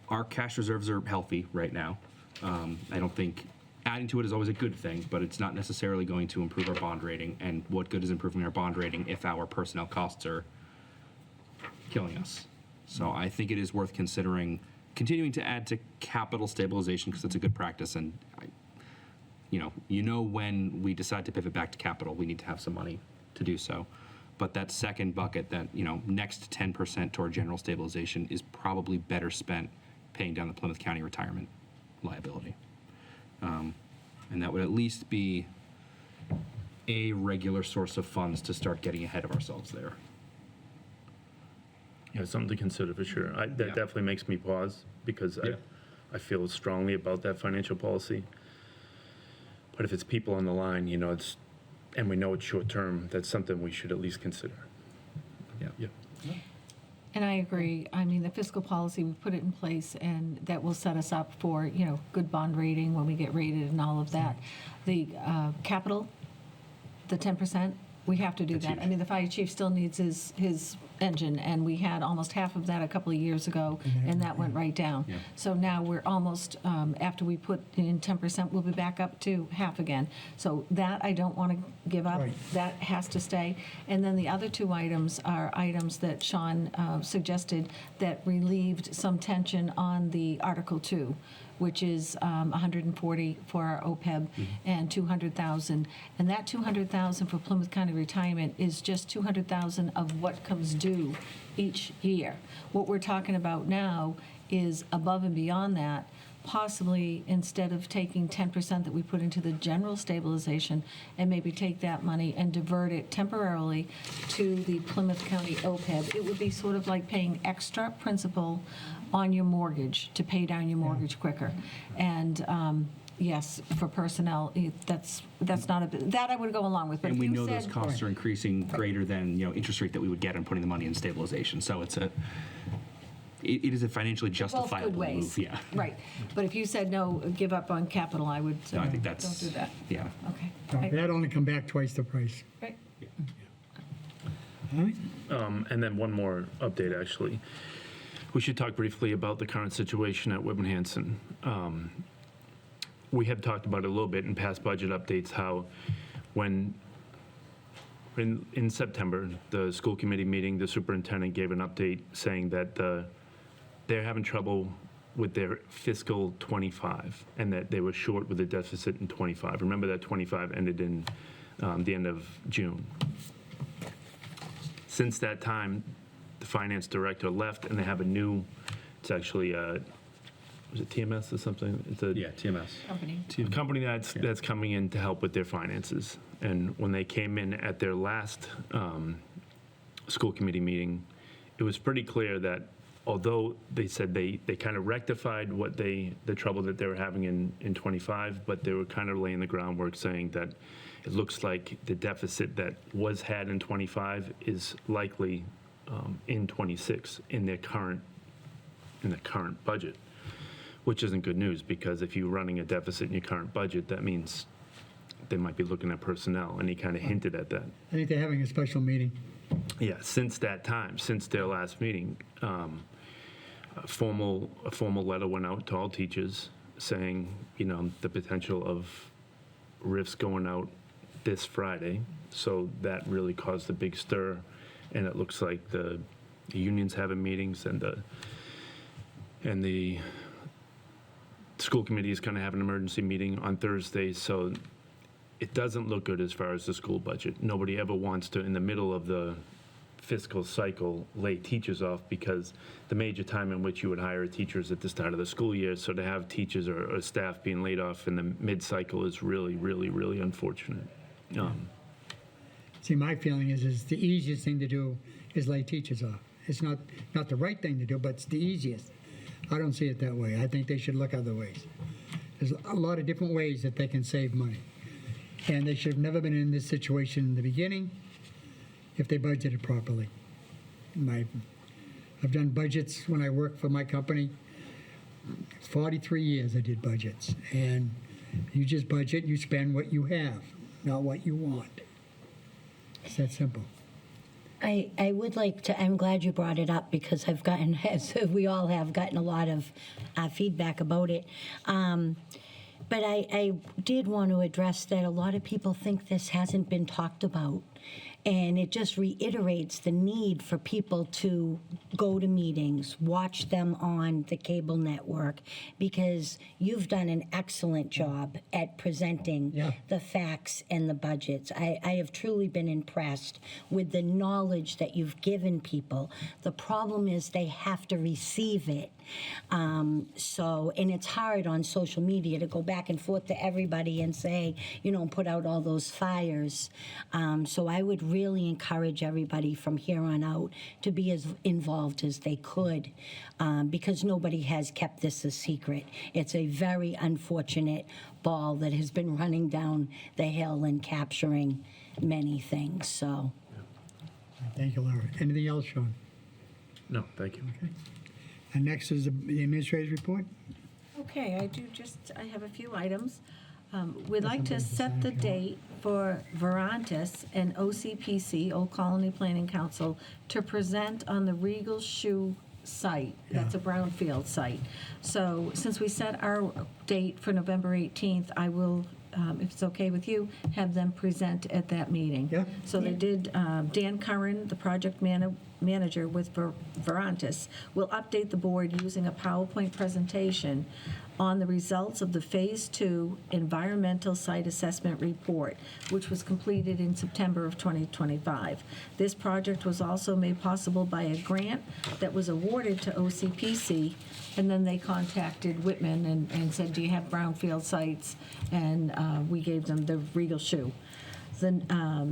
our cash reserves are healthy right now. I don't think adding to it is always a good thing, but it's not necessarily going to improve our bond rating. And what good is improving our bond rating if our personnel costs are killing us? So I think it is worth considering continuing to add to capital stabilization because it's a good practice. And when we decide to pivot back to capital, we need to have some money to do so. But that second bucket, that next 10% toward general stabilization, is probably better spent paying down the Plymouth County retirement liability. And that would at least be a regular source of funds to start getting ahead of ourselves there. Yeah, something to consider for sure. That definitely makes me pause because Yeah. I feel strongly about that financial policy. But if it's people on the line, and we know it's short term, that's something we should at least consider. Yeah. And I agree. I mean, the fiscal policy, we put it in place, and that will set us up for, good bond rating when we get rated and all of that. The capital, the 10%, we have to do That's that. huge. I mean, the fire chief still needs his engine, and we had almost half of that a couple of years ago, and that went right down. Yeah. So now we're almost, after we put in 10%, we'll be back up to half again. So that I don't want to give up. Right. That has to stay. And then the other two items are items that Sean suggested that relieved some tension on the Article 2, which is 140 for our OPEB and 200,000. And that 200,000 for Plymouth County Retirement is just 200,000 of what comes due each year. What we're talking about now is above and beyond that, possibly instead of taking 10% that we put into the general stabilization and maybe take that money and divert it temporarily to the Plymouth County OPEB, it would be sort of like paying extra principal on your mortgage to pay down your mortgage quicker. And yes, for personnel, that's not that I would go along with. But And if we you know said, those costs are increasing greater than, interest rate that we would get on putting the money in stabilization. So it is a financially both justifiable good ways. move. Yeah. Right. But if you said no, give up on capital, I would say No, I think that's. don't do that. Yeah. Okay. That'd only come back twice the price. Right. All right? And then one more update, actually. We should talk briefly about the current situation at Whitman Hanson. We have talked about it a little bit in past budget updates, how when in September, the school committee meeting, the superintendent gave an update saying that they're having trouble with their fiscal 25 and that they were short with a deficit in 25. Remember that 25 ended in the end of June. Since that time, the finance director left and they have a new, it's actually, was it TMS or something? It's a Yeah, TMS. Company. a company that's coming in to help with their finances. And when they came in at their last school committee meeting, it was pretty clear that although they said they kind of rectified the trouble that they were having in 25, but they were kind of laying the groundwork saying that it looks like the deficit that was had in 25 is likely in 26 in the current budget, which isn't good news because if you're running a deficit in your current budget, that means they might be looking at personnel, and he kind of hinted at that. I think they're having a special meeting. Yeah, since that time, since their last meeting, a formal letter went out to all teachers saying, the potential of RIFs going out this Friday. So that really caused a big stir, and it looks like the unions having meetings and the school committee is going to have an emergency meeting on Thursday. So it doesn't look good as far as the school budget. Nobody ever wants to, in the middle of the fiscal cycle, lay teachers off because the major time in which you would hire teachers at the start of the school year. So to have teachers or staff being laid off in the mid-cycle is really, really, really unfortunate. See, my feeling is the easiest thing to do is lay teachers off. It's not the right thing to do, but it's the easiest. I don't see it that way. I think they should look other ways. There's a lot of different ways that they can save money. And they should have never been in this situation in the beginning if they budgeted properly. I've done budgets when I worked for my company. 43 years I did budgets. And you just budget, you spend what you have, not what you want. It's that simple. I would like to, I'm glad you brought it up because I've gotten, as we all have, gotten a lot of feedback about it. But I did want to address that a lot of people think this hasn't been talked about. And it just reiterates the need for people to go to meetings, watch them on the cable network, because you've done an excellent job at presenting the facts and the budgets. I have truly been impressed with the knowledge that you've given people. The problem is they have to receive it. And it's hard on social media to go back and forth to everybody and say, put out all those fires. So I would really encourage everybody from here on out to be as involved as they could, because nobody has kept this a secret. It's a very unfortunate ball that has been running down the hill and capturing many things, so. Thank you, Laura. Anything else, Sean? No, thank you. And next is the administrator's report. Okay, I have a few items. We'd like to set the date for Verantis and OCPC, Old Colony Planning Council, to present on the Regal Shoe site. That's a brownfield site. So since we set our date for November 18th, I will, if it's okay with you, have them present at that meeting. Yeah. So they did, Dan Curran, the project manager with Verantis, will update the board using a PowerPoint presentation on the results of the Phase 2 Environmental Site Assessment Report, which was completed in September of 2025. This project was also made possible by a grant that was awarded to OCPC, and then they contacted Whitman and said, do you have brownfield sites? And we gave them the Regal Shoe. Then,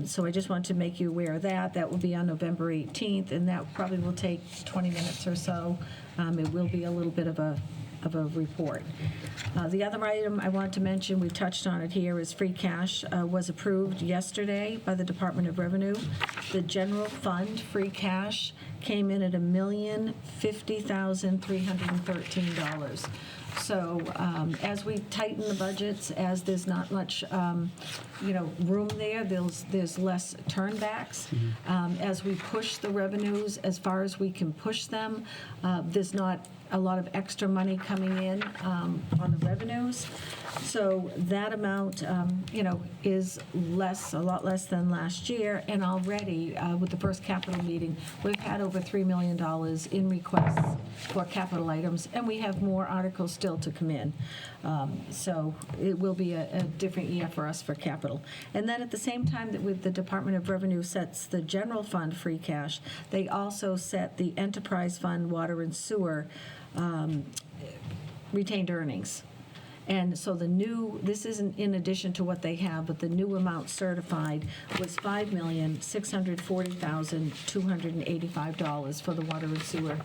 so I just want to make you aware of that. That will be on November 18th, and that probably will take 20 minutes or so. It will be a little bit of a report. The other item I want to mention, we touched on it here, is free cash was approved yesterday by the Department of Revenue. The general fund free cash came in at $1,050,313. So as we tighten the budgets, as there's not much, room there, there's less turnbacks. As we push the revenues as far as we can push them, there's not a lot of extra money coming in on the revenues. So that amount, is a lot less than last year. And already, with the first capital meeting, we've had over $3 million in requests for capital items, and we have more articles still to come in. So it will be a different year for us for capital. And then at the same time that with the Department of Revenue sets the general fund free cash, they also set the enterprise fund water and sewer retained earnings. And so this isn't in addition to what they have, but the new amount certified was $5,640,285 for the water and sewer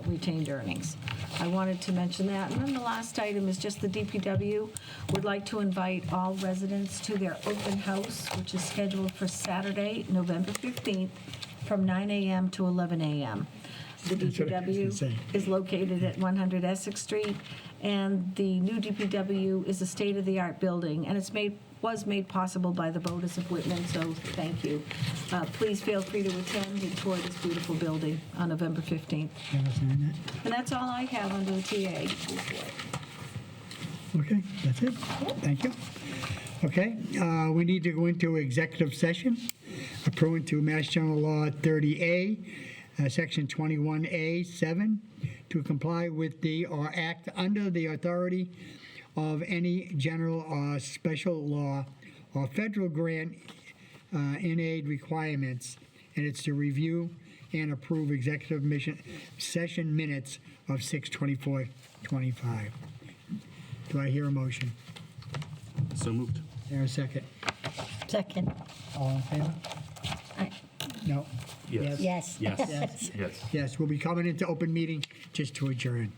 retained earnings. I wanted to mention that. And then the last item is just the DPW would like to invite all residents to their open house, which is scheduled for Saturday, November 15th, from 9 a.m. to 11 a.m. The That's what I was gonna DPW say. is located at 100 Essex Street, and the new DPW is a state-of-the-art building, and was made possible by the voters of Whitman, so thank you. Please feel free to attend and tour this beautiful building on November 15th. Can I sign that? And that's all I have under the TA report. Okay, that's it. Thank you. Okay, we need to go into executive session, pursuant to Mass General Law 30A, Section 21A, 7, to comply with or act under the authority of any general or special law or federal grant in aid requirements, and it's to review and approve executive session minutes of 6/24/25. Do I hear a motion? So moved. There a second? Second. All in favor? Aye. No? Yes. Yes. Yes. Yes. Yes. Yes, we'll be coming into open meeting just to adjourn.